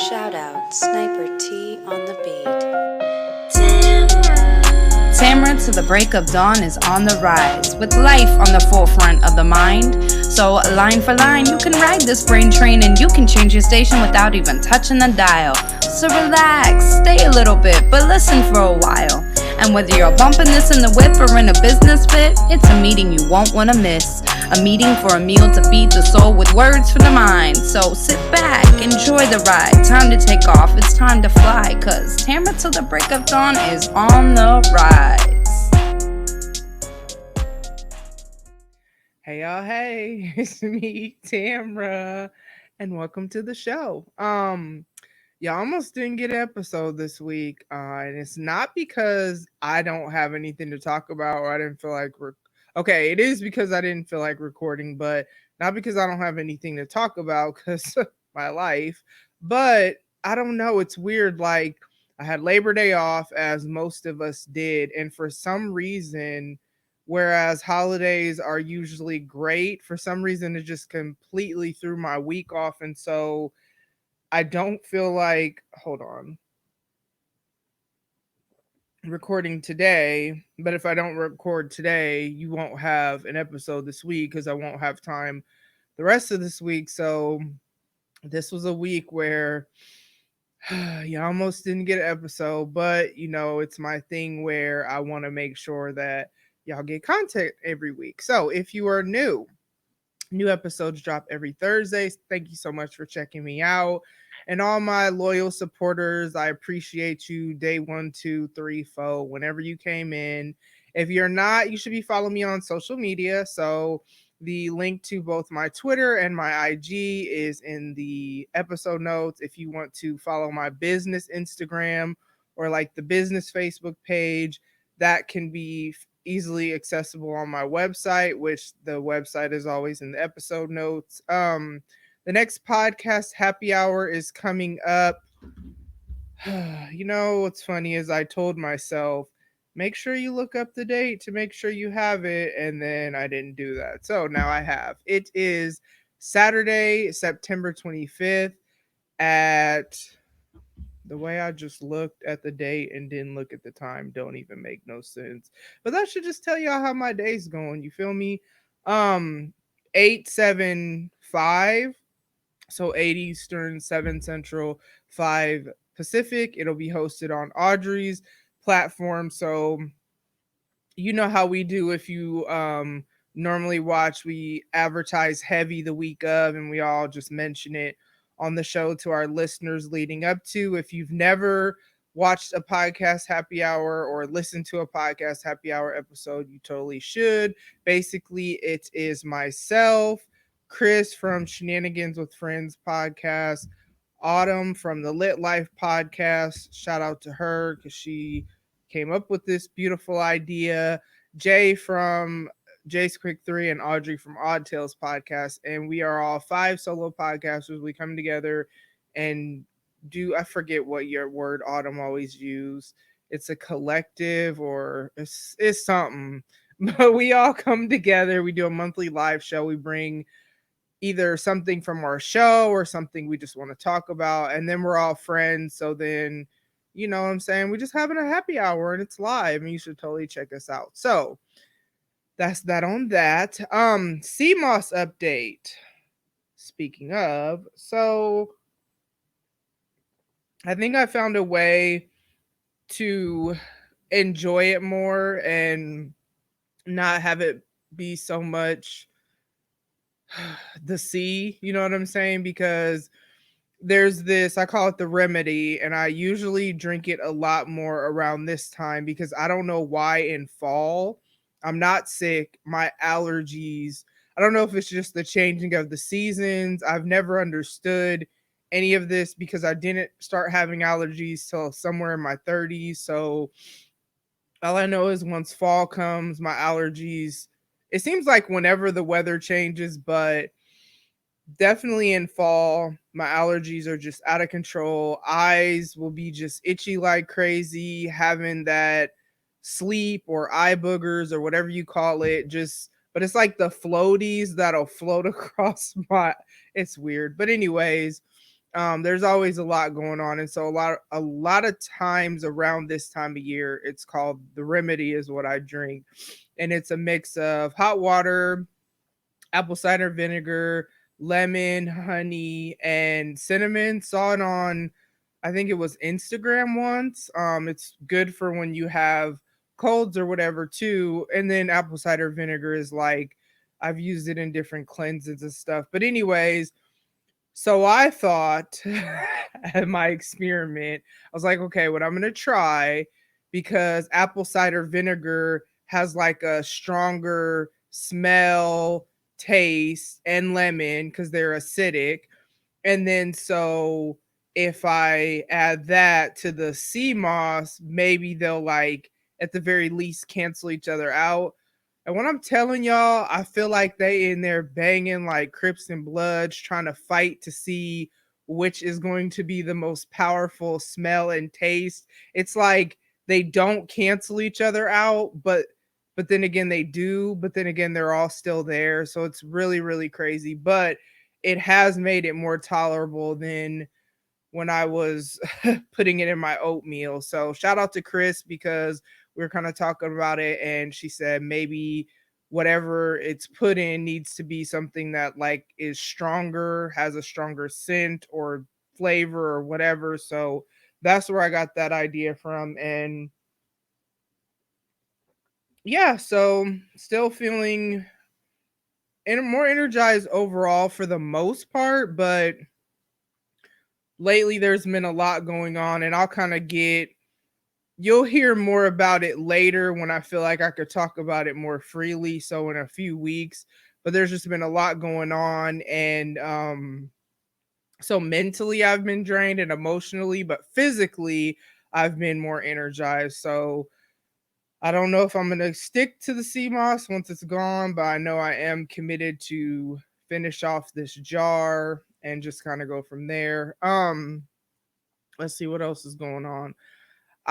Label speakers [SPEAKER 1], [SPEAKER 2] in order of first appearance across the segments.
[SPEAKER 1] Shout out Sniper T on the beat.
[SPEAKER 2] Tamara to the break of dawn is on the rise, with life on the forefront of the mind. So line for line, you can ride this brain train and you can change your station without even touching the dial. So relax, stay a little bit, but listen for a while. And whether you're bumping this in the whip or in a business fit, it's a meeting you won't want to miss. A meeting for a meal to feed the soul with words for the mind. So sit back, enjoy the ride. Time to take off, it's time to fly. Cause Tamara till the break of dawn is on the rise.
[SPEAKER 3] Hey y'all, hey, it's me, Tamara, and welcome to the show. Y'all almost didn't get an episode this week, and it's not because I don't have anything to talk about or I didn't feel like okay, it is because I didn't feel like recording, but not because I don't have anything to talk about because my life. But I don't know, it's weird. Like I had Labor Day off, as most of us did, and for some reason, whereas holidays are usually great, for some reason it just completely threw my week off, and so I don't feel like, hold on, recording today. But if I don't record today, you won't have an episode this week because I won't have time the rest of this week. So this was a week where you almost didn't get an episode, but it's my thing where I want to make sure that y'all get content every week. So if you are new episodes drop every Thursday. Thank you so much for checking me out. And all my loyal supporters, I appreciate you day 1, 2, 3, 4, whenever you came in. If you're not, you should be following me on social media. So the link to both my Twitter and my IG is in the episode notes. If you want to follow my business Instagram or like the business Facebook page, that can be easily accessible on my website, which the website is always in the episode notes. The next podcast happy hour is coming up. What's funny is I told myself, make sure you look up the date to make sure you have it, and then I didn't do that. So now I have. It is Saturday, September 25th at, the way I just looked at the date and didn't look at the time don't even make no sense. But that should just tell y'all how my day's going. You feel me? 8:75. So 8 Eastern, 7 Central, 5 Pacific. It'll be hosted on Audrey's platform. So you know how we do. If you normally watch, we advertise heavy the week of and we all just mention it on the show to our listeners leading up to. If you've never watched a podcast happy hour or listened to a podcast happy hour episode, you totally should. Basically, it is myself, Chris from Shenanigans with Friends podcast, Autumn from the Lit Life podcast. Shout out to her because she came up with this beautiful idea. Jay from Jay's Quick 3 and Audrey from Odd Tales podcast. And we are all 5 solo podcasters. We come together and I forget what your word Autumn always use. It's a collective or it's something. But we all come together. We do a monthly live show. We bring either something from our show or something we just want to talk about. And then we're all friends. So then, you know what I'm saying? We're just having a happy hour and it's live and you should totally check us out. So that's that on that. CMOS update. Speaking of, so I think I found a way to enjoy it more and not have it be so much the sea, you know what I'm saying? Because there's this, I call it the remedy, and I usually drink it a lot more around this time because I don't know why in fall. I'm not sick. My allergies, I don't know if it's just the changing of the seasons. I've never understood any of this because I didn't start having allergies till somewhere in my 30s. So all I know is once fall comes, my allergies, it seems like whenever the weather changes, but definitely in fall, my allergies are just out of control. Eyes will be just itchy like crazy, having that sleep or eye boogers or whatever you call it. But it's like the floaties that'll float across my, it's weird. But anyways, There's always a lot going on, and so a lot of times around this time of year, it's called the remedy is what I drink, and it's a mix of hot water, apple cider vinegar, lemon, honey, and cinnamon. Saw it on, I think it was Instagram once. It's good for when you have colds or whatever too. And then apple cider vinegar is like I've used it in different cleanses and stuff. But anyways, so I thought at my experiment, I was like, okay, what I'm gonna try because apple cider vinegar has like a stronger smell, taste, and lemon because they're acidic. And then so if I add that to the sea moss, maybe they'll like at the very least cancel each other out. And when I'm telling y'all, I feel like they in there banging like Crips and Bloods, trying to fight to see which is going to be the most powerful smell and taste. It's like they don't cancel each other out, but then again they do, but then again they're all still there. So it's really, really crazy. But it has made it more tolerable than when I was putting it in my oatmeal. So shout out to Chris because we were kind of talking about it and she said maybe whatever it's put in needs to be something that like is stronger, has a stronger scent or flavor or whatever. So that's where I got that idea from. And yeah, so still feeling more energized overall for the most part, but lately there's been a lot going on and I'll kind of get you'll hear more about it later when I feel like I could talk about it more freely, so in a few weeks. But there's just been a lot going on and so mentally I've been drained and emotionally, but physically I've been more energized. So I don't know if I'm going to stick to the CMOS once it's gone, but I know I am committed to finish off this jar and just kind of go from there. Let's see what else is going on.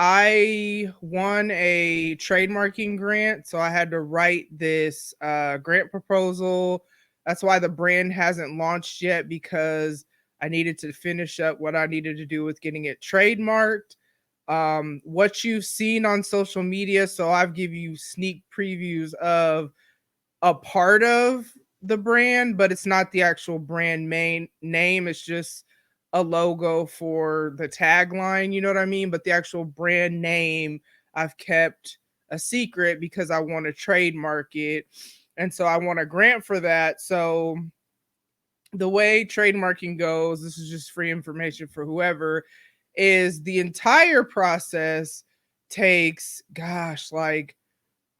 [SPEAKER 3] I won a trademarking grant, so I had to write this grant proposal. That's why the brand hasn't launched yet because I needed to finish up what I needed to do with getting it trademarked. What you've seen on social media, so I've give you sneak previews of a part of the brand, but it's not the actual brand main name. It's just a logo for the tagline, you know what I mean? But the actual brand name I've kept a secret because I want to trademark it. And so I want a grant for that. So the way trademarking goes, this is just free information for whoever, is the entire process takes, gosh, like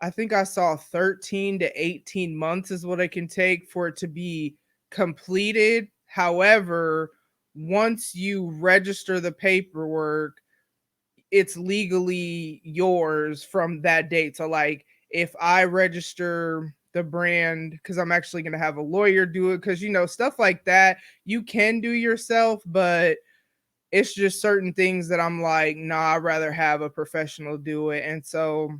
[SPEAKER 3] I think I saw 13 to 18 months is what it can take for it to be completed. However, once you register the paperwork, it's legally yours from that date. So, like, if I register the brand, because I'm actually going to have a lawyer do it, because, stuff like that you can do yourself, but it's just certain things that I'm like, nah, I'd rather have a professional do it. And so,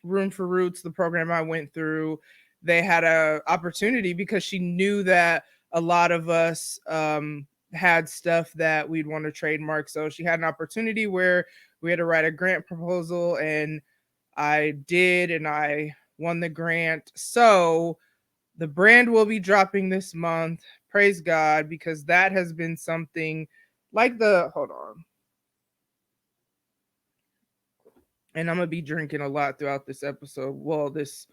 [SPEAKER 3] Room for Roots, the program I went through, they had a opportunity because she knew that a lot of us had stuff that we'd want to trademark. So she had an opportunity where we had to write a grant proposal, and I did, and I won the grant. So the brand will be dropping this month. Praise God, because that has been something like the hold on. And I'm gonna be drinking a lot throughout this episode. Well, this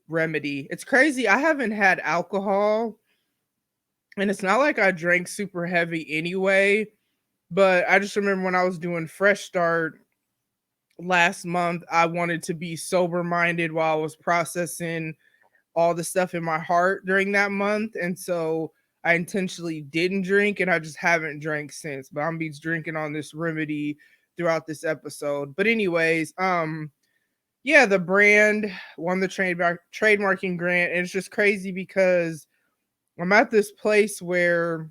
[SPEAKER 3] remedy. It's crazy. I haven't had alcohol, and it's not like I drank super heavy anyway. But I just remember when I was doing Fresh Start last month, I wanted to be sober minded while I was processing all the stuff in my heart during that month. And so I intentionally didn't drink, and I just haven't drank since. But I'm be drinking on this remedy throughout this episode. But anyways, yeah, the brand won the trademarking grant, and it's just crazy because I'm at this place where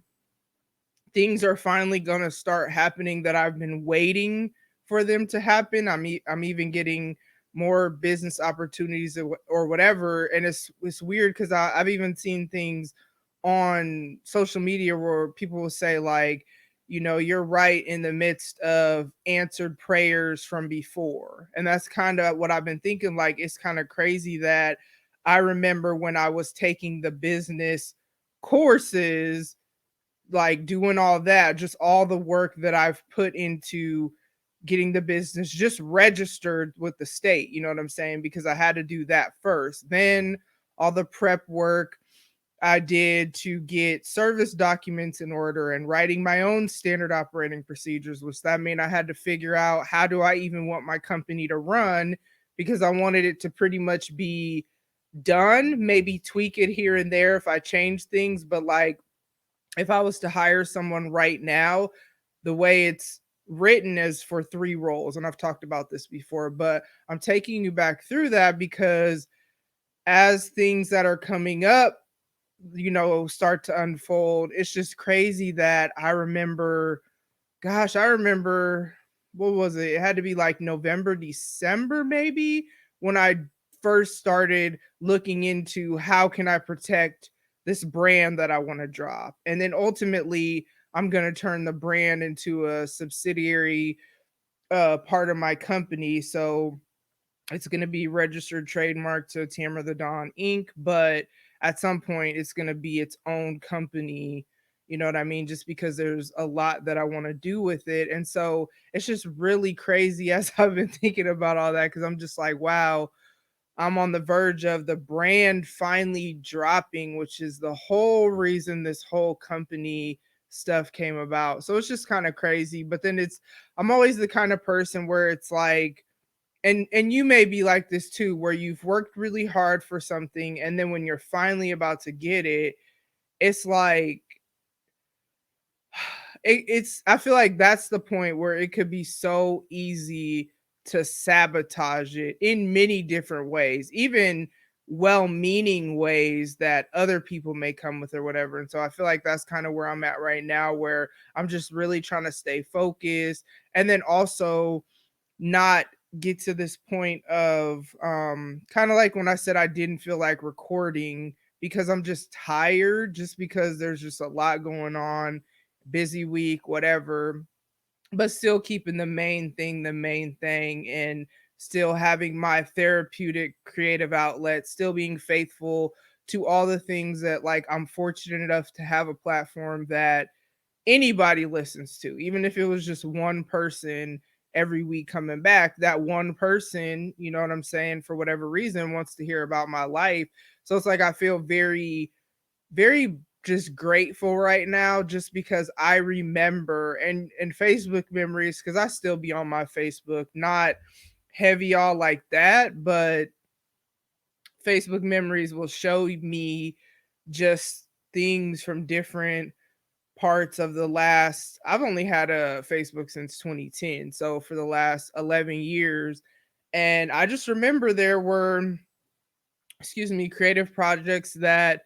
[SPEAKER 3] things are finally going to start happening that I've been waiting for them to happen. I'm even getting more business opportunities or whatever, and it's weird because I've even seen things on social media where people will say like, you're right in the midst of answered prayers from before. And that's kind of what I've been thinking. Like, it's kind of crazy that I remember when I was taking the business courses, like doing all that, just all the work that I've put into getting the business just registered with the state, you know what I'm saying? Because I had to do that first. Then all the prep work I did to get service documents in order and writing my own standard operating procedures, which that mean I had to figure out how do I even want my company to run, because I wanted it to pretty much be done, maybe tweak it here and there if I change things, but like if I was to hire someone right now, the way it's written is for 3 roles. And I've talked about this before, but I'm taking you back through that because as things that are coming up, start to unfold, it's just crazy that I remember, what was it? It had to be like November, December, maybe, when I first started looking into how can I protect this brand that I want to drop. And then ultimately, I'm going to turn the brand into a subsidiary part of my company. So it's going to be registered trademark to Tamara the Dawn Inc. But at some point, it's going to be its own company. You know what I mean? Just because there's a lot that I want to do with it. And so it's just really crazy as I've been thinking about all that, because I'm just like, wow, I'm on the verge of the brand finally dropping, which is the whole reason this whole company stuff came about. So it's just kind of crazy. But then I'm always the kind of person where it's like, and you may be like this too, where you've worked really hard for something and then when you're finally about to get it, it's like it's I feel like that's the point where it could be so easy to sabotage it in many different ways, even well-meaning ways that other people may come with or whatever. And so I feel like that's kind of where I'm at right now, where I'm just really trying to stay focused and then also not get to this point of kind of like when I said I didn't feel like recording because I'm just tired, just because there's just a lot going on, busy week, whatever, but still keeping the main thing, and still having my therapeutic creative outlet, still being faithful to all the things that, like, I'm fortunate enough to have a platform that anybody listens to, even if it was just one person every week coming back, that one person, you know what I'm saying, for whatever reason wants to hear about my life. So it's like I feel very, very just grateful right now, just because I remember and Facebook memories, because I still be on my Facebook, not heavy all like that, but Facebook memories will show me just things from different parts of the last, I've only had a Facebook since 2010, so for the last 11 years. And I just remember there were, excuse me, creative projects that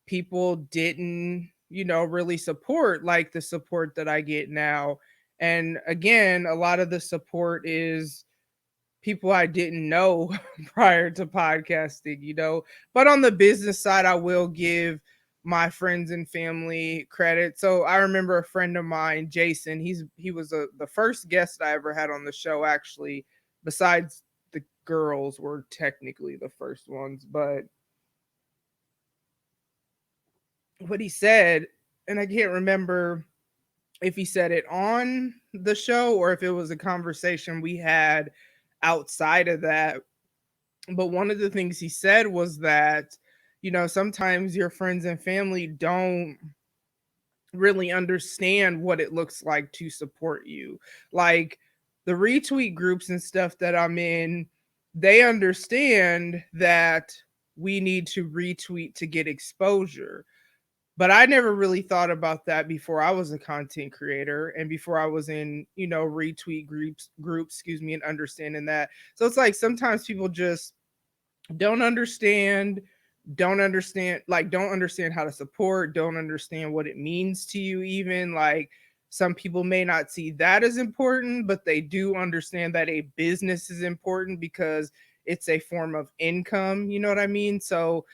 [SPEAKER 3] people didn't, really support like the support that I get now. And again, a lot of the support is people I didn't know prior to podcasting, But on the business side, I will give my friends and family credit. So I remember a friend of mine, Jason, he was the first guest I ever had on the show, actually, besides the girls were technically the first ones. But what he said, and I can't remember if he said it on the show or if it was a conversation we had outside of that, but one of the things he said was that, sometimes your friends and family don't really understand what it looks like to support you. Like the retweet groups and stuff that I'm in, they understand that we need to retweet to get exposure. But I never really thought about that before I was a content creator and before I was in, retweet groups, excuse me, and understanding that. So it's like sometimes people just don't understand, don't understand how to support, don't understand what it means to you, even. Like, some people may not see that as important, but they do understand that a business is important because it's a form of income, you know what I mean? So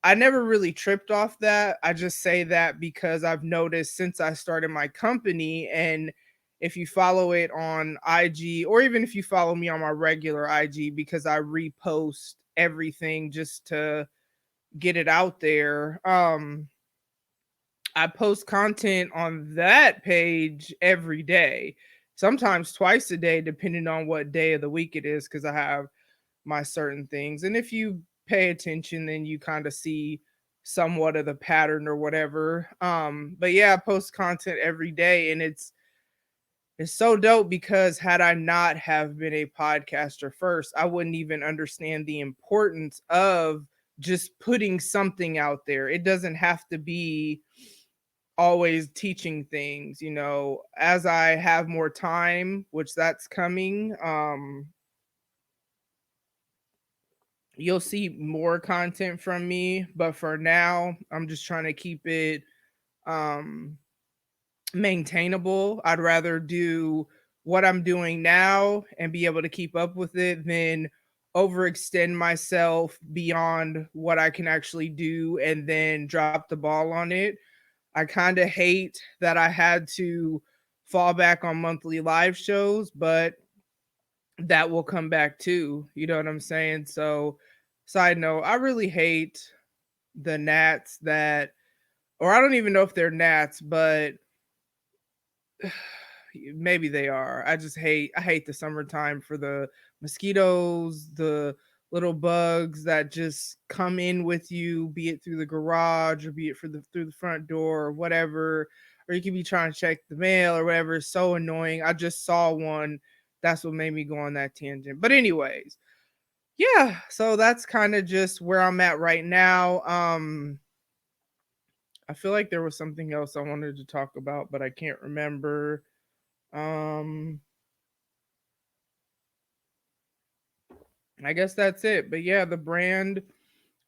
[SPEAKER 3] I never really tripped off that. I just say that because I've noticed since I started my company, and if you follow it on IG, or even if you follow me on my regular IG, because I repost everything just to get it out there. I post content on that page every day, sometimes twice a day, depending on what day of the week it is, because I have my certain things. And if you pay attention, then you kind of see somewhat of the pattern or whatever. But yeah, I post content every day, and it's so dope because had I not have been a podcaster first, I wouldn't even understand the importance of just putting something out there. It doesn't have to be always teaching things, as I have more time, which that's coming. You'll see more content from me, but for now, I'm just trying to keep it um maintainable. I'd rather do what I'm doing now and be able to keep up with it than overextend myself beyond what I can actually do and then drop the ball on it. I kind of hate that I had to fall back on monthly live shows, but that will come back too. You know what I'm saying? So, side note, I really hate the gnats that, or I don't even know if they're gnats, but maybe they are. I hate the summertime for the mosquitoes, the little bugs that just come in with you, be it through the garage or be it through the front door or whatever. Or you could be trying to check the mail or whatever. It's so annoying. I just saw one. That's what made me go on that tangent. But anyways, yeah, so that's kind of just where I'm at right now. I feel like there was something else I wanted to talk about, but I can't remember. Um, I guess that's it. But yeah, the brand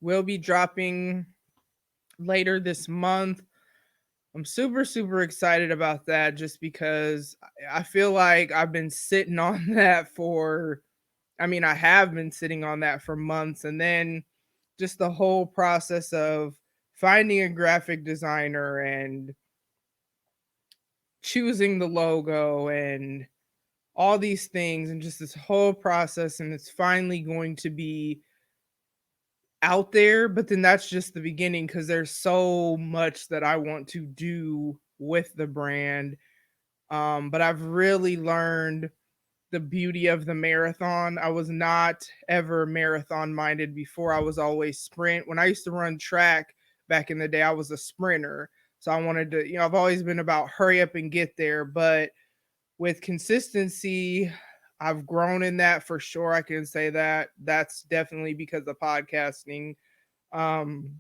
[SPEAKER 3] will be dropping later this month. I'm super, super excited about that just because I feel like I've been sitting on that for, I mean, I have been sitting on that for months. And then just the whole process of finding a graphic designer and choosing the logo and all these things and just this whole process. And it's finally going to be out there, but then that's just the beginning because there's so much that I want to do with the brand. But I've really learned the beauty of the marathon. I was not ever marathon minded before. I was always sprint. When I used to run track back in the day, I was a sprinter. So I wanted to, I've always been about hurry up and get there. But with consistency, I've grown in that for sure. I can say that. That's definitely because of podcasting. Um,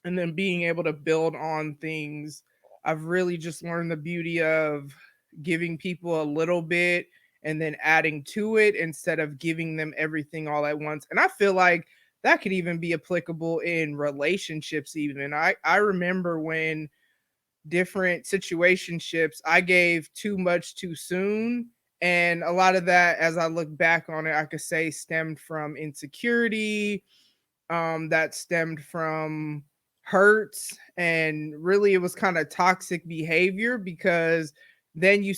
[SPEAKER 3] and then being able to build on things. I've really just learned the beauty of giving people a little bit and then adding to it instead of giving them everything all at once. And I feel like that could even be applicable in relationships even. I remember when different situationships I gave too much too soon, and a lot of that as I look back on it I could say stemmed from insecurity, that stemmed from hurts, and really it was kind of toxic behavior because then you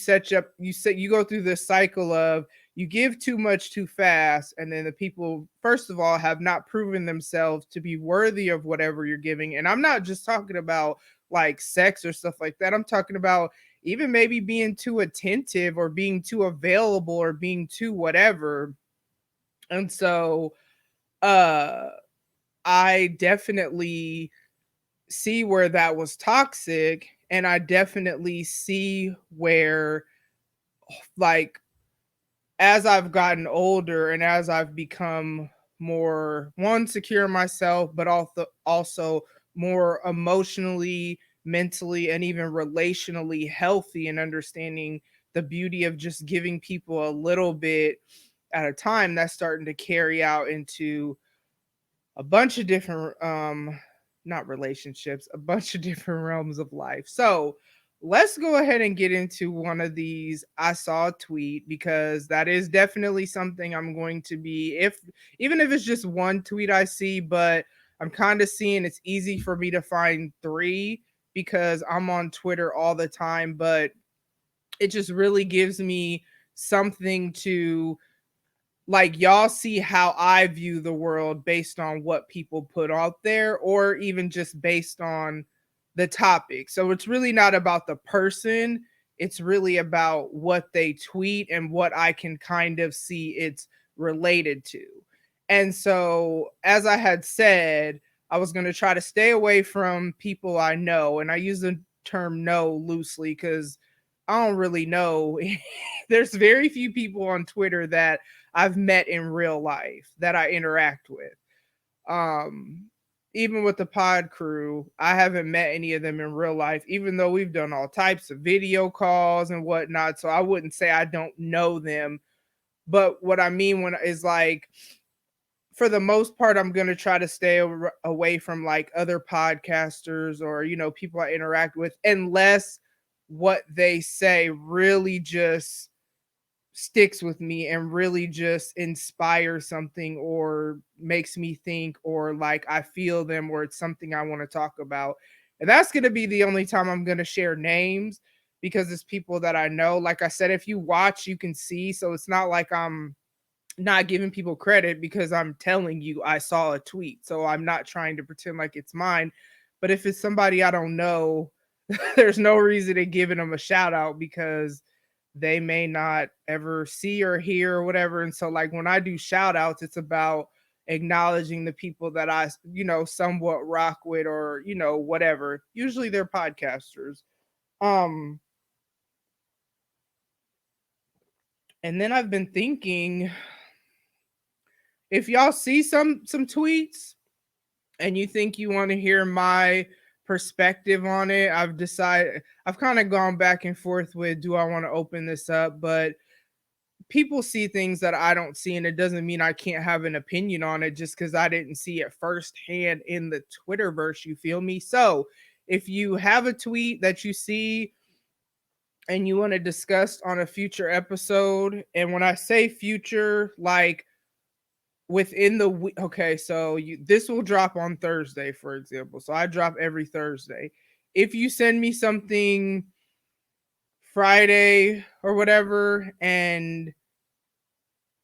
[SPEAKER 3] go through this cycle of you give too much too fast, and then the people first of all have not proven themselves to be worthy of whatever you're giving. And I'm not just talking about like sex or stuff like that. I'm talking about even maybe being too attentive or being too available or being too whatever. And so uh I definitely see where that was toxic, and I definitely see where, like, as I've gotten older and as I've become more one secure in myself, but also more emotionally, mentally, and even relationally healthy, and understanding the beauty of just giving people a little bit at a time, that's starting to carry out into a bunch of different not relationships, a bunch of different realms of life. So let's go ahead and get into one of these. I saw a tweet because that is definitely something I'm going to be, if even if it's just one tweet I see, but I'm kind of seeing it's easy for me to find three because I'm on Twitter all the time, but it just really gives me something to, like, y'all see how I view the world based on what people put out there, or even just based on the topic. So it's really not about the person, it's really about what they tweet and what I can kind of see it's related to. And so, as I had said, I was going to try to stay away from people I know. And I use the term know loosely because I don't really know. There's very few people on Twitter that I've met in real life that I interact with. Um, Even with the pod crew, I haven't met any of them in real life, even though we've done all types of video calls and whatnot. So I wouldn't say I don't know them. But what I mean when is like, for the most part, I'm gonna try to stay away from like other podcasters or people I interact with, unless what they say really just sticks with me and really just inspires something or makes me think, or like I feel them, or it's something I want to talk about. And that's going to be the only time I'm going to share names, because it's people that I know. Like I said, if you watch, you can see. So it's not like I'm not giving people credit, because I'm telling you I saw a tweet. So I'm not trying to pretend like it's mine. But if it's somebody I don't know, there's no reason to giving them a shout out, because they may not ever see or hear or whatever. And so, like, when I do shout outs, it's about acknowledging the people that I, somewhat rock with, or, whatever. Usually they're podcasters. Um, and then I've been thinking, if y'all see some tweets and you think you want to hear my perspective on it, I've kind of gone back and forth with, do I want to open this up? But people see things that I don't see, and it doesn't mean I can't have an opinion on it just because I didn't see it firsthand in the Twitterverse. You feel me? So if you have a tweet that you see and you want to discuss on a future episode, and when I say future, like within the week, okay, so this will drop on Thursday, for example. So I drop every Thursday. If you send me something Friday or whatever, and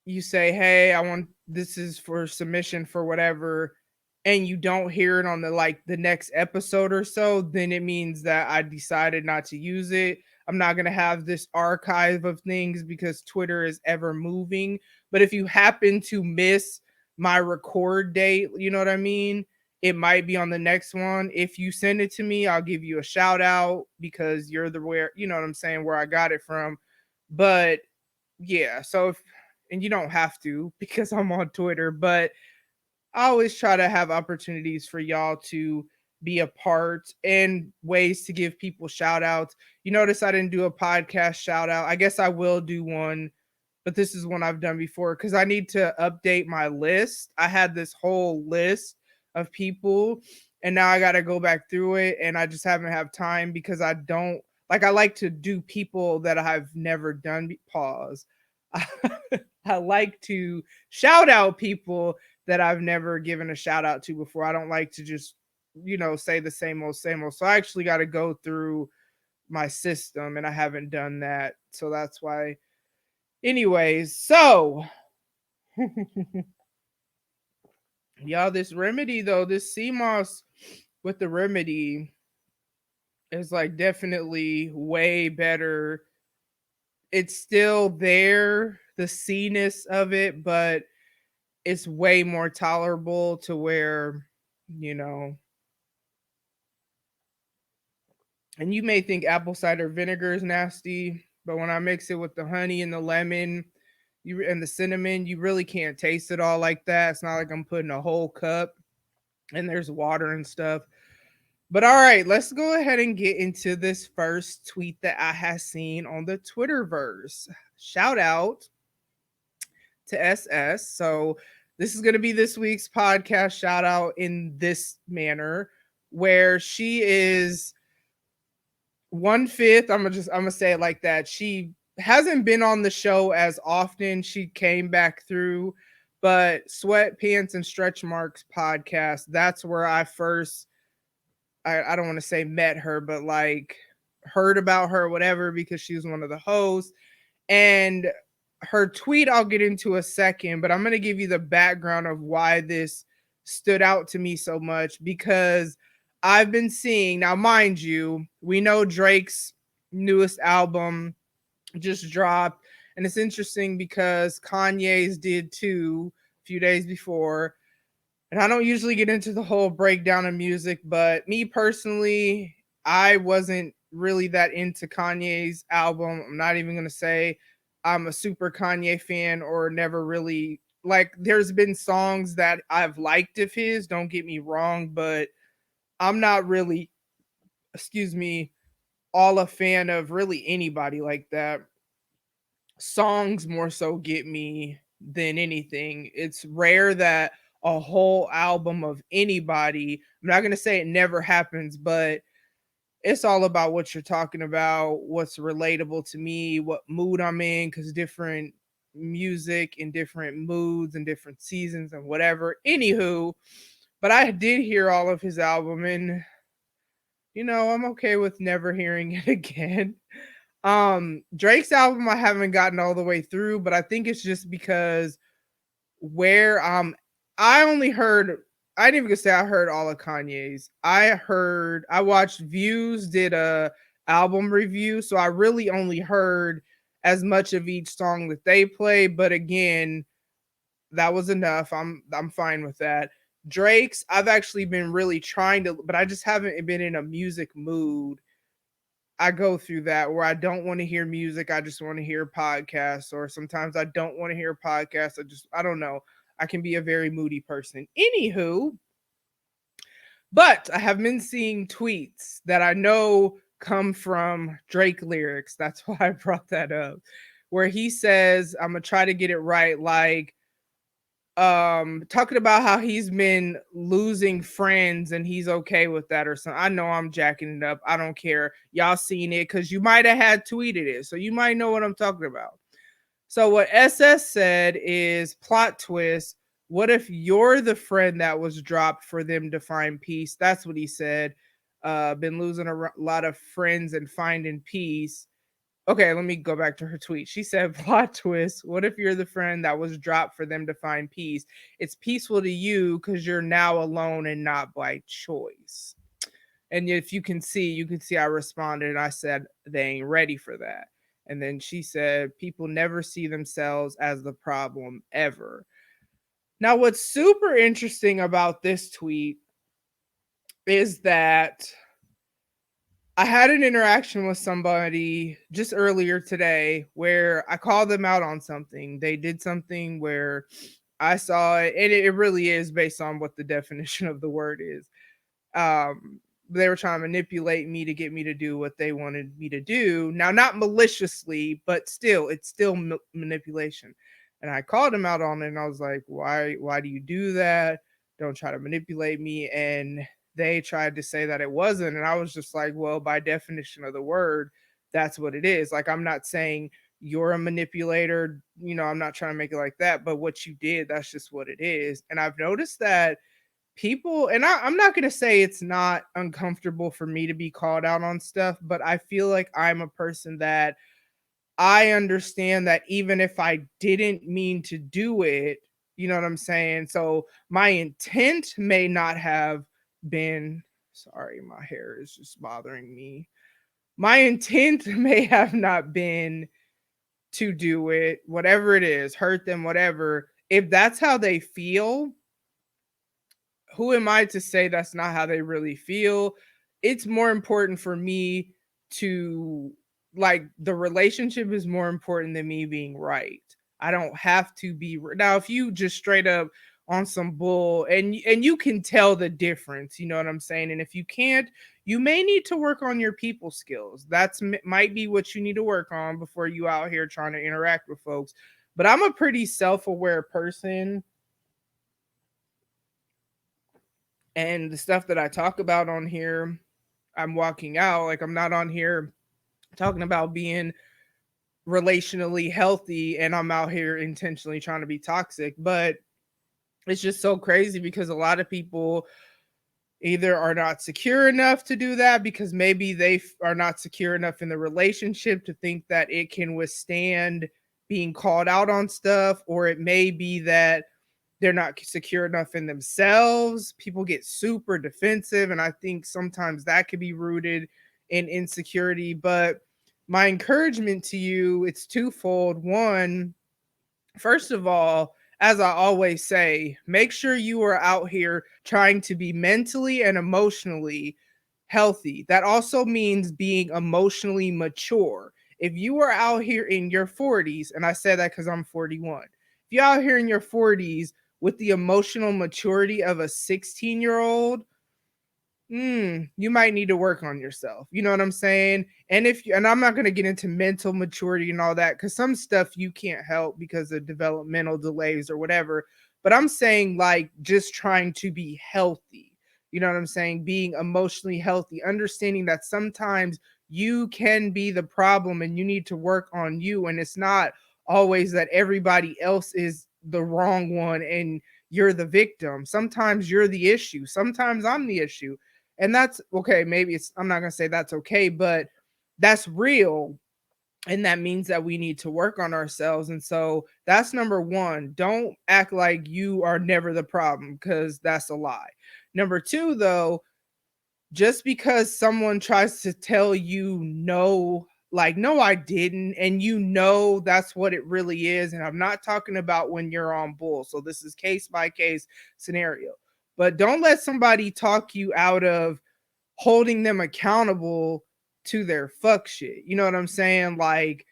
[SPEAKER 3] you say, hey, I want, this is for submission for whatever, and you don't hear it on the next episode or so, then it means that I decided not to use it. I'm not going to have this archive of things, because Twitter is ever moving. But if you happen to miss my record date, you know what I mean? It might be on the next one. If you send it to me, I'll give you a shout out, because you're the where, you know what I'm saying, where I got it from. But yeah, so if, and you don't have to, because I'm on Twitter, but I always try to have opportunities for y'all to be a part, and ways to give people shout outs. You notice I didn't do a podcast shout out. I guess I will do one, but this is one I've done before, because I need to update my list. I had this whole list of people, and now I got to go back through it, and I just haven't have time, because I don't like, I like to do people that I've never done. Pause. I like to shout out people that I've never given a shout out to before. I don't like to just, say the same old, same old. So I actually got to go through my system, and I haven't done that. So that's why. Anyways, so y'all, this remedy though, this CMOS with the remedy is like definitely way better. It's still there, the C-ness of it, but it's way more tolerable, to where, you know, and you may think apple cider vinegar is nasty, but when I mix it with the honey and the lemon, and the cinnamon, you really can't taste it all like that. It's not like I'm putting a whole cup and there's water and stuff. But all right, let's go ahead and get into this first tweet that I have seen on the Twitterverse. Shout out to SS. So this is going to be this week's podcast shout out in this manner, where she is 1/5. I'm gonna say it like that. She hasn't been on the show as often. She came back through, But Sweatpants and Stretch Marks podcast, that's where I first, I don't want to say met her, but like heard about her, whatever, because she was one of the hosts. And her tweet, I'll get into a second, but I'm going to give you the background of why this stood out to me so much because I've been seeing, now, mind you, we know Drake's newest album just dropped. And it's interesting because Kanye's did too a few days before. And I don't usually get into the whole breakdown of music, but me personally, I wasn't really that into Kanye's album. I'm not even going to say I'm a super Kanye fan or never really like there's been songs that I've liked of his, don't get me wrong, but I'm not really, excuse me, all a fan of really anybody like that. Songs more so get me than anything. It's rare that a whole album of anybody, I'm not going to say it never happens, but it's all about what you're talking about, what's relatable to me, what mood I'm in, because different music in different moods and different seasons and whatever. Anywho, but I did hear all of his album and I'm okay with never hearing it again. Drake's album I haven't gotten all the way through, but I think it's just because where I only heard, I didn't even gonna say I heard all of Kanye's. I watched Views did a album review, so I really only heard as much of each song that they play, but again, that was enough. I'm fine with that. Drake's, I've actually been really trying to, but I just haven't been in a music mood. I go through that where I don't want to hear music. I just want to hear podcasts, or sometimes I don't want to hear podcasts. I don't know. I can be a very moody person. Anywho, but I have been seeing tweets that I know come from Drake lyrics. That's why I brought that up. Where he says, I'm gonna try to get it right, like talking about how he's been losing friends and he's okay with that or something. I know I'm jacking it up. I don't care. Y'all seen it because you might have had tweeted it. So you might know what I'm talking about. So what SS said is plot twist. What if you're the friend that was dropped for them to find peace? That's what he said. Been losing lot of friends and finding peace. Okay, let me go back to her tweet. She said, plot twist. What if you're the friend that was dropped for them to find peace? It's peaceful to you because you're now alone and not by choice. And if you can see I responded and I said, they ain't ready for that. And then she said, people never see themselves as the problem ever. Now, what's super interesting about this tweet is that I had an interaction with somebody just earlier today where I called them out on something. They did something where I saw it, and it really is based on what the definition of the word is. They were trying to manipulate me to get me to do what they wanted me to do. Now, not maliciously, but still, it's still manipulation. And I called them out on it, and I was like, why do you do that? Don't try to manipulate me. And they tried to say that it wasn't. And I was just like, well, by definition of the word, that's what it is. Like, I'm not saying you're a manipulator, I'm not trying to make it like that, but what you did, that's just what it is. And I've noticed that people, and I'm not going to say it's not uncomfortable for me to be called out on stuff, but I feel like I'm a person that I understand that even if I didn't mean to do it, you know what I'm saying? So my intent may not have been, sorry, my hair is just bothering me. My intent may have not been to do it, whatever it is, hurt them, whatever. If that's how they feel, who am I to say that's not how they really feel? It's more important for me to, like, the relationship is more important than me being right. I don't have to be now. If you just straight up on some bull, and you can tell the difference, you know what I'm saying? And if you can't, you may need to work on your people skills. That's might be what you need to work on before you out here trying to interact with folks. But I'm a pretty self-aware person, and the stuff that I talk about on here, I'm walking out. Like, I'm not on here talking about being relationally healthy and I'm out here intentionally trying to be toxic. But It's just so crazy because a lot of people either are not secure enough to do that because maybe are not secure enough in the relationship to think that it can withstand being called out on stuff, or it may be that they're not secure enough in themselves. People get super defensive, and I think sometimes that could be rooted in insecurity. But my encouragement to you, it's twofold. One, first of all, as I always say, make sure you are out here trying to be mentally and emotionally healthy. That also means being emotionally mature. If you are out here in your 40s, and I said that because I'm 41, if you're out here in your 40s with the emotional maturity of a 16-year-old, you might need to work on yourself. You know what I'm saying? And I'm not going to get into mental maturity and all that cuz some stuff you can't help because of developmental delays or whatever, but I'm saying like just trying to be healthy. You know what I'm saying? Being emotionally healthy, understanding that sometimes you can be the problem and you need to work on you, and it's not always that everybody else is the wrong one and you're the victim. Sometimes you're the issue. Sometimes I'm the issue, and that's okay. Maybe I'm not going to say that's okay, but that's real, and that means that we need to work on ourselves. And so that's number one. Don't act like you are never the problem, because that's a lie. Number two, though, just because someone tries to tell you no, like, no, I didn't, and you know that's what it really is. And I'm not talking about when you're on bull. So this is case by case scenario. But don't let somebody talk you out of holding them accountable to their fuck shit. You know what I'm saying? Like,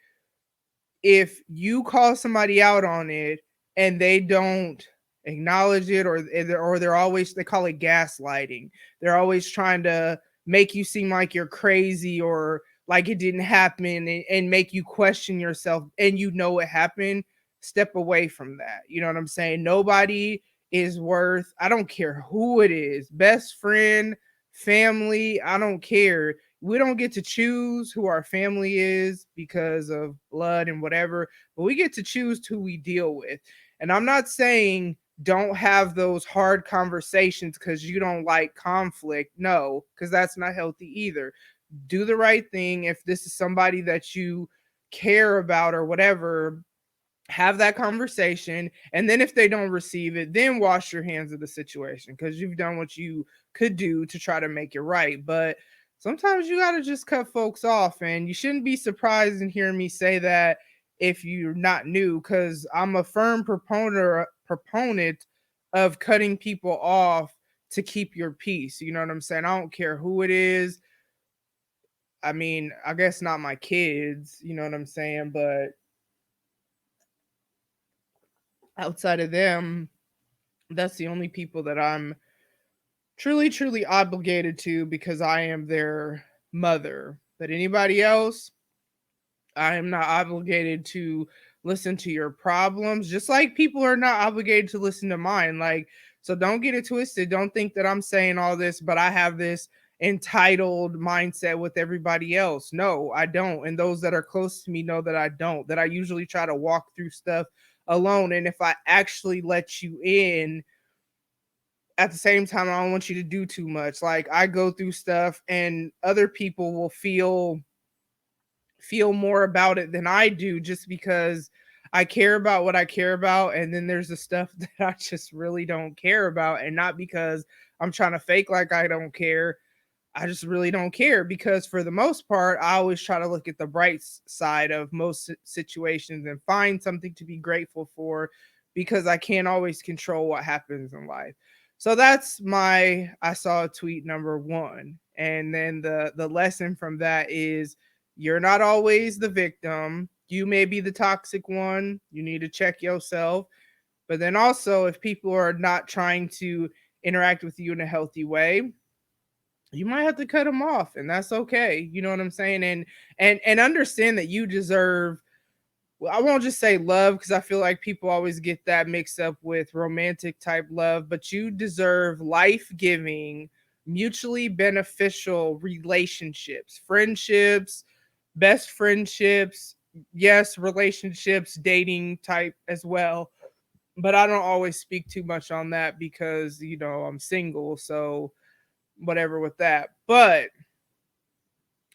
[SPEAKER 3] if you call somebody out on it and they don't acknowledge it, or they're always, they call it gaslighting. They're always trying to make you seem like you're crazy or like it didn't happen, and make you question yourself, and you know it happened. Step away from that. You know what I'm saying? Nobody is worth, I don't care who it is, best friend, family, I don't care. We don't get to choose who our family is because of blood and whatever, but we get to choose who we deal with. And I'm not saying don't have those hard conversations because you don't like conflict. No, because that's not healthy either. Do the right thing. If this is somebody that you care about or whatever, have that conversation. And then if they don't receive it, then wash your hands of the situation because you've done what you could do to try to make it right. But sometimes you got to just cut folks off, and you shouldn't be surprised in hearing me say that if you're not new, because I'm a firm proponent of cutting people off to keep your peace. You know what I'm saying? I don't care who it is. I mean, I guess not my kids, you know what I'm saying? But outside of them, that's the only people that I'm truly, truly obligated to because I am their mother. But anybody else, I am not obligated to listen to your problems, just like people are not obligated to listen to mine. Like, so don't get it twisted. Don't think that I'm saying all this, but I have this entitled mindset with everybody else. No, I don't. And those that are close to me know that I don't, that I usually try to walk through stuff alone. And if I actually let you in, at the same time, I don't want you to do too much. Like, I go through stuff and other people will feel more about it than I do just because I care about what I care about. And then there's the stuff that I just really don't care about. And not because I'm trying to fake like I don't care. I just really don't care because for the most part, I always try to look at the bright side of most situations and find something to be grateful for because I can't always control what happens in life. So that's my I saw a tweet number one. And then the lesson from that is you're not always the victim. You may be the toxic one. You need to check yourself. But then also, if people are not trying to interact with you in a healthy way, you might have to cut them off, and that's okay. You know what I'm saying? And understand that you deserve, well, I won't just say love because I feel like people always get that mixed up with romantic type love, but you deserve life-giving, mutually beneficial relationships, friendships, best friendships, yes, relationships, dating type as well. but I don't always speak too much on that because, I'm single. So whatever with that. But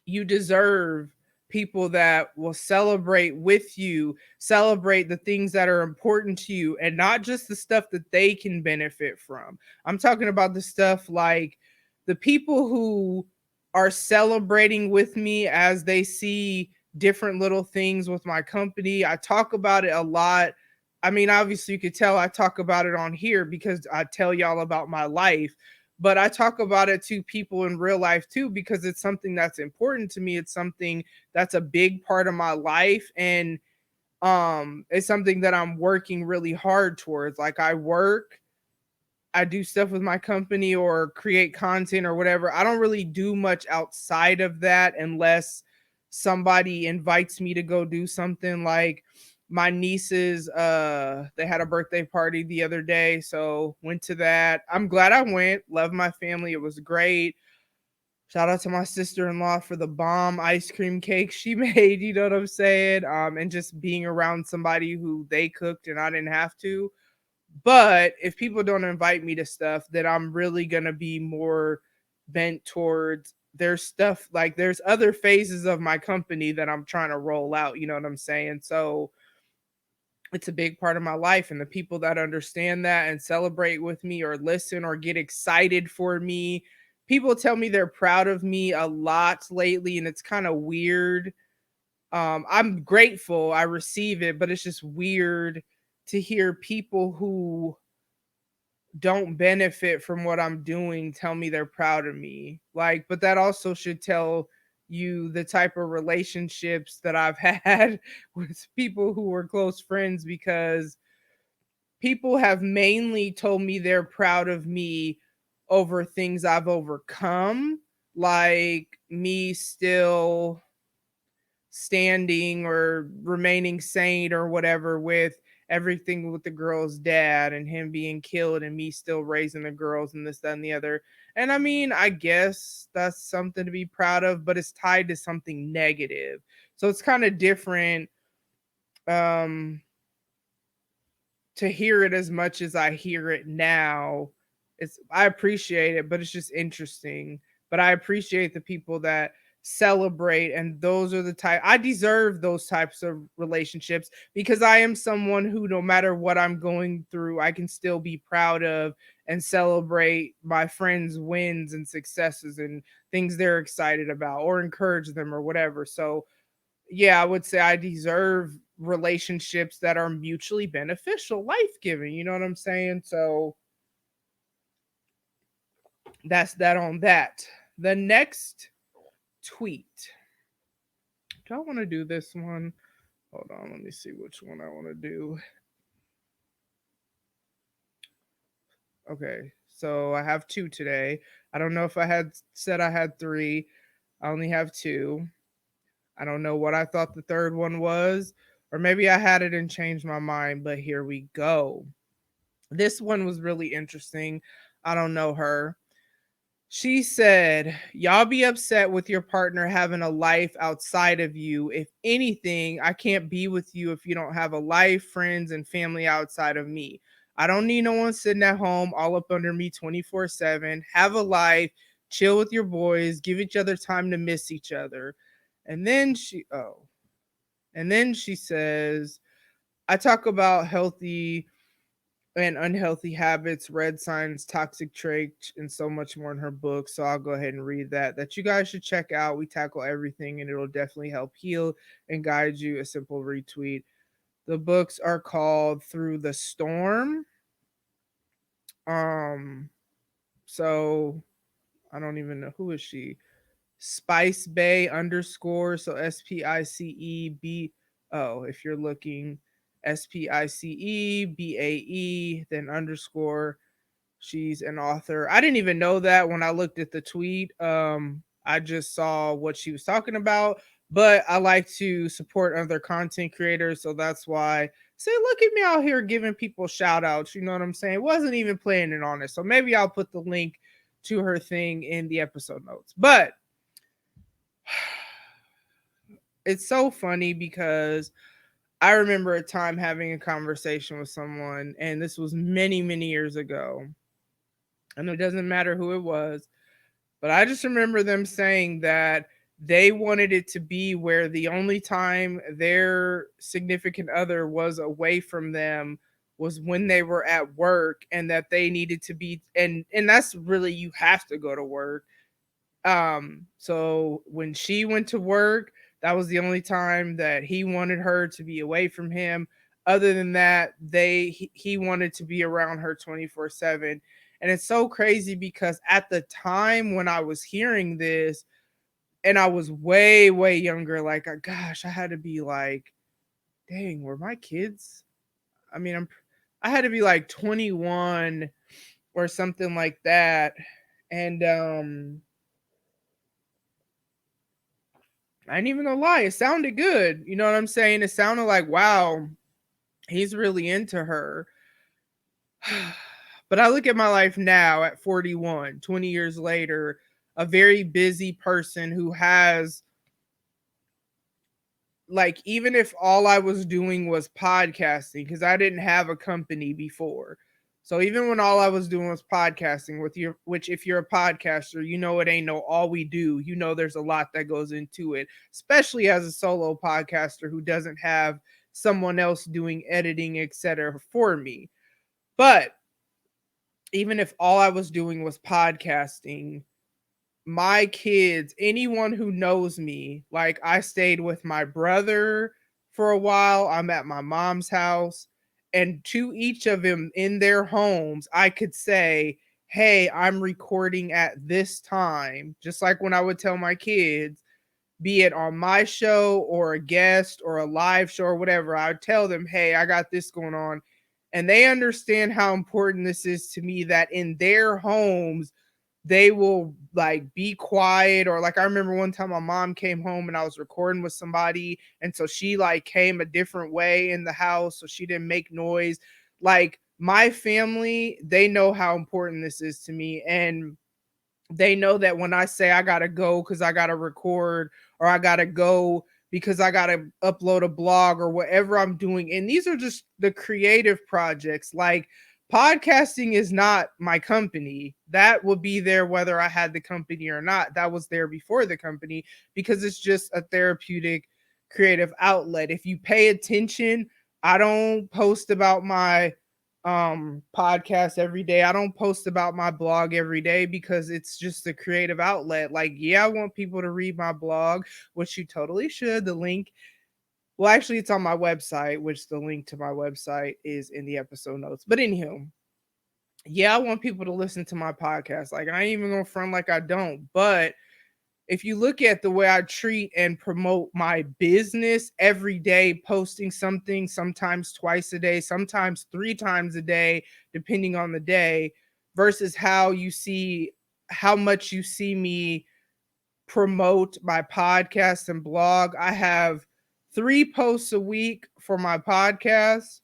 [SPEAKER 3] you deserve people that will celebrate with you, celebrate the things that are important to you, and not just the stuff that they can benefit from. I'm talking about the stuff like the people who are celebrating with me as they see different little things with my company. I talk about it a lot. I mean, obviously, you could tell I talk about it on here because I tell y'all about my life, but I talk about it to people in real life too because it's something that's important to me. It's something that's a big part of my life, and it's something that I'm working really hard towards. Like I do stuff with my company or create content or whatever. I don't really do much outside of that unless somebody invites me to go do something. Like my nieces, they had a birthday party the other day, so went to that. I'm glad I went. Love my family. It was great. Shout out to my sister-in-law for the bomb ice cream cake she made, you know what I'm saying? And just being around somebody who they cooked and I didn't have to. But if people don't invite me to stuff, then I'm really gonna be more bent towards there's stuff like there's other phases of my company that I'm trying to roll out, you know what I'm saying? So it's a big part of my life, and the people that understand that and celebrate with me or listen or get excited for me. People tell me they're proud of me a lot lately, and it's kind of weird. I'm grateful I receive it, but it's just weird to hear people who don't benefit from what I'm doing tell me they're proud of me. Like, but that also should tell you the type of relationships that I've had with people who were close friends, because people have mainly told me they're proud of me over things I've overcome, like me still standing or remaining sane or whatever with everything with the girl's dad and him being killed and me still raising the girls and this, that, and the other. And I mean, I guess that's something to be proud of, but it's tied to something negative. So it's kind of different um to hear it as much as I hear it now. I appreciate it, but it's just interesting. But I appreciate the people that celebrate, and those are the type I deserve those types of relationships because I am someone who, no matter what I'm going through, I can still be proud of and celebrate my friends' wins and successes and things they're excited about or encourage them or whatever. So yeah, I would say I deserve relationships that are mutually beneficial, life giving. You know what I'm saying? So that's that on that. The next tweet. Do I want to do this one? Hold on, let me see which one I want to do. Okay, so I have two today. I don't know if I had said I had three. I only have two. I don't know what I thought the third one was, or maybe I had it and changed my mind, but here we go. This one was really interesting. I don't know her. She said, y'all be upset with your partner having a life outside of you. If anything, I can't be with you if you don't have a life, friends, and family outside of me. I don't need no one sitting at home all up under me 24/7. Have a life, chill with your boys, give each other time to miss each other. And then she says, I talk about healthy and unhealthy habits, red signs, toxic traits, and so much more in her book. So I'll go ahead and read that you guys should check out. We tackle everything and it'll definitely help heal and guide you. A simple retweet. The books are called Through the Storm. Um, so I don't even know, who is she? Spice Bay underscore. So SPICE BO. If you're looking, SPICE BAE, then underscore. She's an author. I didn't even know that when I looked at the tweet. I just saw what she was talking about, but I like to support other content creators, so that's why. Say, look at me out here giving people shout outs. You know what I'm saying? Wasn't even planning on it, so maybe I'll put the link to her thing in the episode notes. But it's so funny because I remember a time having a conversation with someone, and this was many, many years ago. And it doesn't matter who it was, but I just remember them saying that they wanted it to be where the only time their significant other was away from them was when they were at work, and that they needed to be, and that's really, you have to go to work. So when she went to work, that was the only time that he wanted her to be away from him. Other than that, he wanted to be around her 24/7. And it's so crazy because at the time when I was hearing this, and I was way, way younger, like, gosh, I had to be like, dang, were my kids? I mean, I had to be like 21 or something like that. And I ain't even gonna lie, it sounded good. You know what I'm saying? It sounded like, wow, he's really into her. But I look at my life now at 41, 20 years later, a very busy person who has, like, even if all I was doing was podcasting, because I didn't have a company before. So even when all I was doing was podcasting with you, which if you're a podcaster, you know it ain't no all we do. You know there's a lot that goes into it, especially as a solo podcaster who doesn't have someone else doing editing, etc. for me. But even if all I was doing was podcasting, my kids, anyone who knows me, like, I stayed with my brother for a while. I'm at my mom's house, and to each of them in their homes, I could say, "Hey, I'm recording at this time." Just like when I would tell my kids, be it on my show or a guest or a live show or whatever, I would tell them, "Hey, I got this going on." And they understand how important this is to me, that in their homes they will like be quiet. Or like, I remember one time my mom came home and I was recording with somebody, and so she like came a different way in the house so she didn't make noise. Like, my family, they know how important this is to me, and they know that when I say I gotta go because I gotta record, or I gotta go because I gotta upload a blog or whatever I'm doing. And these are just the creative projects. Like, podcasting is not my company. That would be there whether I had the company or not. That was there before the company, because it's just a therapeutic creative outlet. If you pay attention, I don't post about my podcast every day. I don't post about my blog every day because it's just a creative outlet. Like, yeah, I want people to read my blog, which you totally should. The link, well, actually, it's on my website, which the link to my website is in the episode notes. But anywho, yeah, I want people to listen to my podcast. Like, I ain't even gonna front like I don't. But if you look at the way I treat and promote my business every day, posting something, sometimes twice a day, sometimes 3 times a day, depending on the day, versus how much you see me promote my podcast and blog. I have 3 posts a week for my podcast,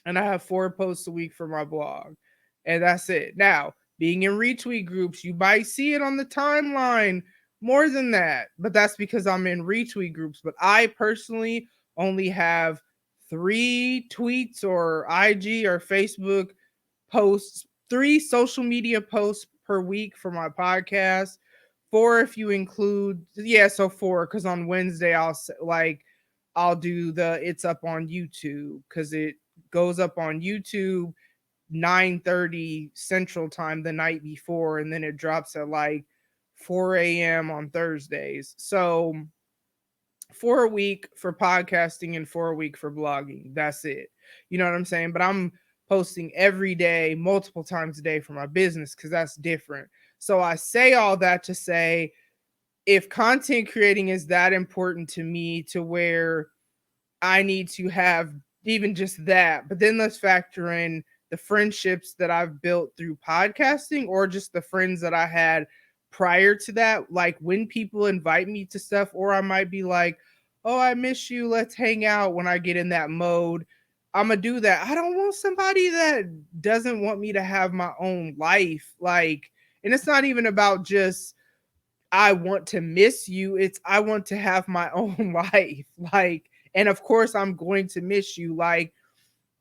[SPEAKER 3] and I have 4 posts a week for my blog. And that's it. Now, being in retweet groups, you might see it on the timeline more than that, but that's because I'm in retweet groups. But I personally only have 3 tweets or IG or Facebook posts, 3 social media posts per week for my podcast. 4 if you include, yeah, so 4, because on Wednesday I'll do the it's up on YouTube, because it goes up on YouTube 9:30 Central Time the night before, and then it drops at like 4 a.m. on Thursdays. So 4 a week for podcasting and 4 a week for blogging. That's it. You know what I'm saying? But I'm posting every day, multiple times a day for my business, because that's different. So I say all that to say, if content creating is that important to me to where I need to have even just that, but then let's factor in the friendships that I've built through podcasting, or just the friends that I had prior to that. Like, when people invite me to stuff, or I might be like, "Oh, I miss you. Let's hang out." When I get in that mode, I'm gonna do that. I don't want somebody that doesn't want me to have my own life. Like, and it's not even about just I want to miss you. It's I want to have my own life. Like, And of course, I'm going to miss you. Like,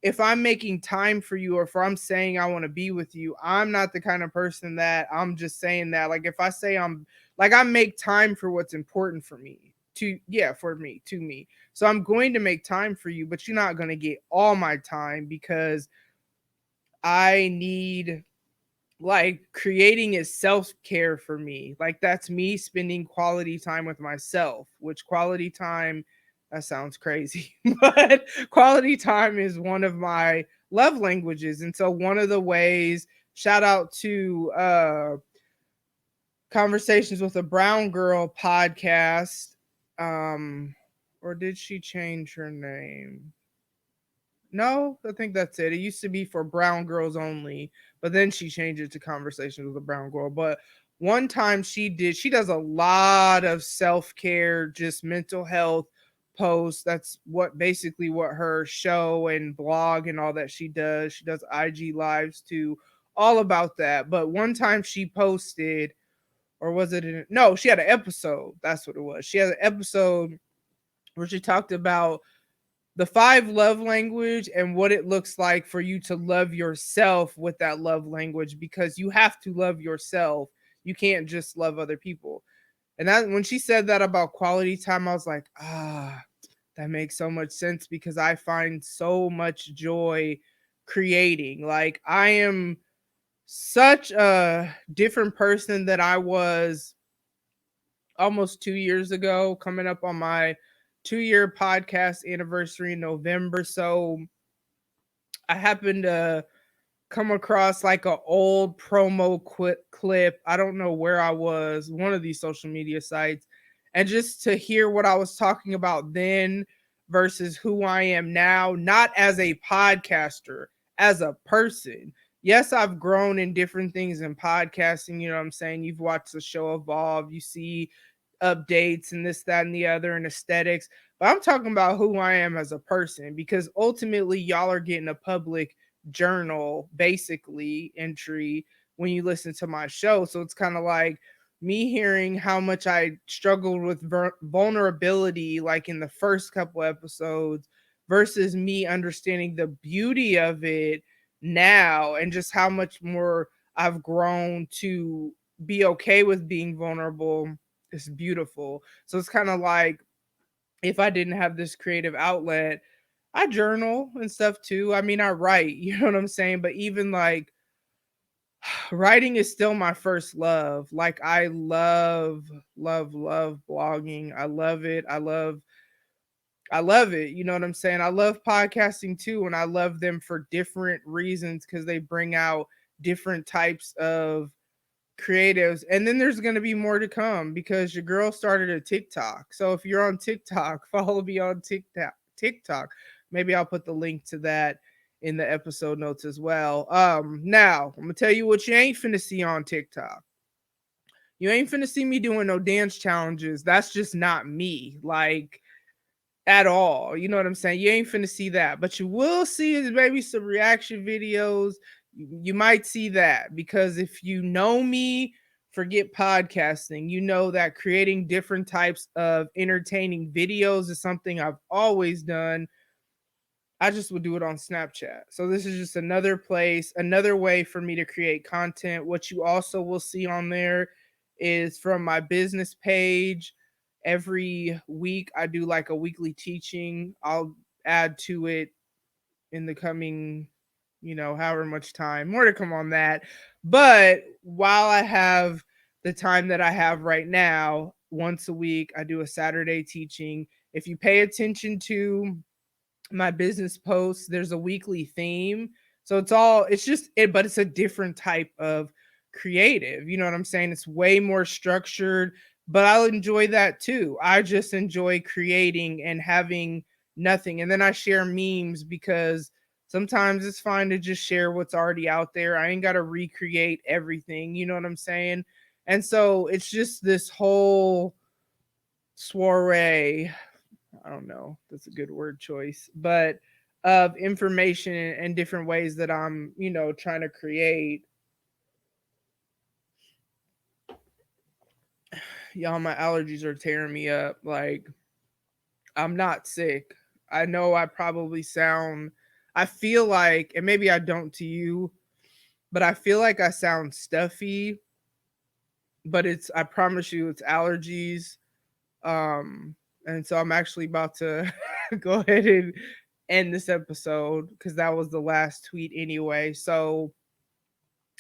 [SPEAKER 3] if I'm making time for you, or if I'm saying I want to be with you, I'm not the kind of person that I'm just saying that. Like, if I say I'm like, I make time for what's important for me to, yeah, for me, to me. So I'm going to make time for you, but you're not going to get all my time because I need, like, creating is self-care for me. Like, that's me spending quality time with myself, which quality time, that sounds crazy, but quality time is one of my love languages. And so one of the ways, shout out to Conversations with a Brown Girl podcast, um or did she change her name? No, I think that's it. It used to be for brown girls only, but then she changed it to Conversations with a Brown Girl. But one time she does a lot of self care, just mental health posts. That's what basically what her show and blog and all that she does. She does IG lives too, all about that. But one time she posted, or was it no, she had an episode. That's what it was. She had an episode where she talked about the five love language and what it looks like for you to love yourself with that love language, because you have to love yourself. You can't just love other people. And that, when she said that about quality time, I was like, that makes so much sense, because I find so much joy creating. Like, I am such a different person than I was almost 2 years ago, coming up on my 2 year podcast anniversary in November. So I happened to come across like a old promo clip. I don't know where I was, one of these social media sites, and just to hear what I was talking about then versus who I am now, not as a podcaster, as a person. Yes, I've grown in different things in podcasting. You know what I'm saying? You've watched the show evolve. You see updates and this, that, and the other, and aesthetics. But I'm talking about who I am as a person, because ultimately, y'all are getting a public journal basically entry when you listen to my show. So it's kind of like me hearing how much I struggled with vulnerability, like in the first couple episodes, versus me understanding the beauty of it now, and just how much more I've grown to be okay with being vulnerable. It's beautiful. So it's kind of like, if I didn't have this creative outlet, I journal and stuff too. I mean, I write, you know what I'm saying? But even like, writing is still my first love. Like, I love blogging. I love it. I love it. You know what I'm saying? I love podcasting too, and I love them for different reasons, because they bring out different types of creatives. And then there's going to be more to come, because your girl started a TikTok. So if you're on TikTok, follow me on TikTok. Maybe I'll put the link to that in the episode notes as well. Now I'm gonna tell you what you ain't finna see on TikTok. You ain't finna see me doing no dance challenges. That's just not me. Like, at all. You know what I'm saying? You ain't finna see that, but you will see is maybe some reaction videos. You might see that, because if you know me, forget podcasting. You know that creating different types of entertaining videos is something I've always done. I just would do it on Snapchat. So this is just another place, another way for me to create content. What you also will see on there is from my business page. Every week I do like a weekly teaching. I'll add to it in the coming, however much time. More to come on that. But while I have the time that I have right now, once a week I do a Saturday teaching. If you pay attention to my business posts, there's a weekly theme. So it's just it, but it's a different type of creative. You know what I'm saying? It's way more structured, but I'll enjoy that too. I just enjoy creating and having nothing. And then I share memes, because sometimes it's fine to just share what's already out there. I ain't got to recreate everything. You know what I'm saying? And so it's just this whole soiree, I don't know, that's a good word choice, but of information and different ways that I'm, trying to create. Y'all, my allergies are tearing me up. Like, I'm not sick. I know I probably sound, I feel like, and maybe I don't to you, but I feel like I sound stuffy, but I promise you it's allergies. Um, and so I'm actually about to go ahead and end this episode because that was the last tweet anyway. So,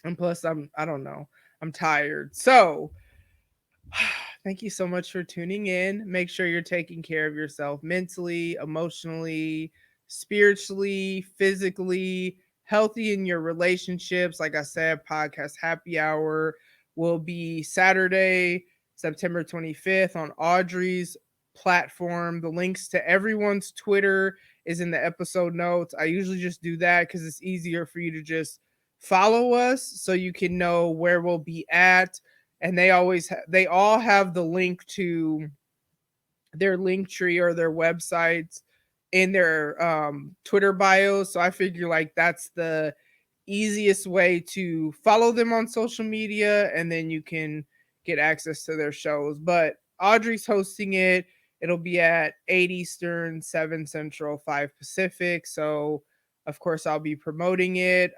[SPEAKER 3] and plus I don't know, I'm tired. So, thank you so much for tuning in. Make sure you're taking care of yourself mentally, emotionally, spiritually, physically, healthy in your relationships. Like I said, podcast happy hour will be Saturday, September 25th on Audrey's platform. The links to everyone's Twitter is in the episode notes. I usually just do that because it's easier for you to just follow us so you can know where we'll be at. And they all have the link to their link tree or their websites in their Twitter bios. So I figure like that's the easiest way to follow them on social media, and then you can get access to their shows. But Audrey's hosting it. It'll be at 8 Eastern, 7 Central, 5 Pacific. So of course I'll be promoting it.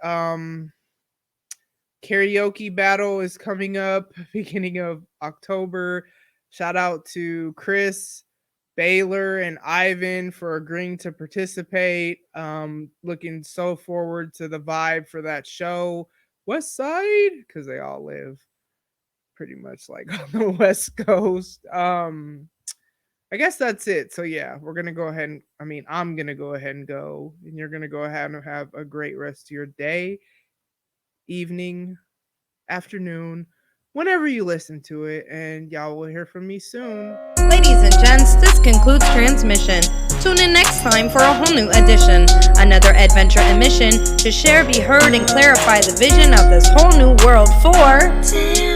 [SPEAKER 3] Karaoke battle is coming up beginning of October. Shout out to Chris, Baylor, and Ivan for agreeing to participate. Looking so forward to the vibe for that show. West Side, because they all live pretty much like on the West Coast. I guess that's it. So yeah, we're gonna go ahead and I'm gonna go ahead and go, and you're gonna go ahead and have a great rest of your day, evening, afternoon, whenever you listen to it, and y'all will hear from me soon.
[SPEAKER 2] Ladies and gents, this concludes transmission. Tune in next time for a whole new edition. Another adventure and mission to share, be heard, and clarify the vision of this whole new world for...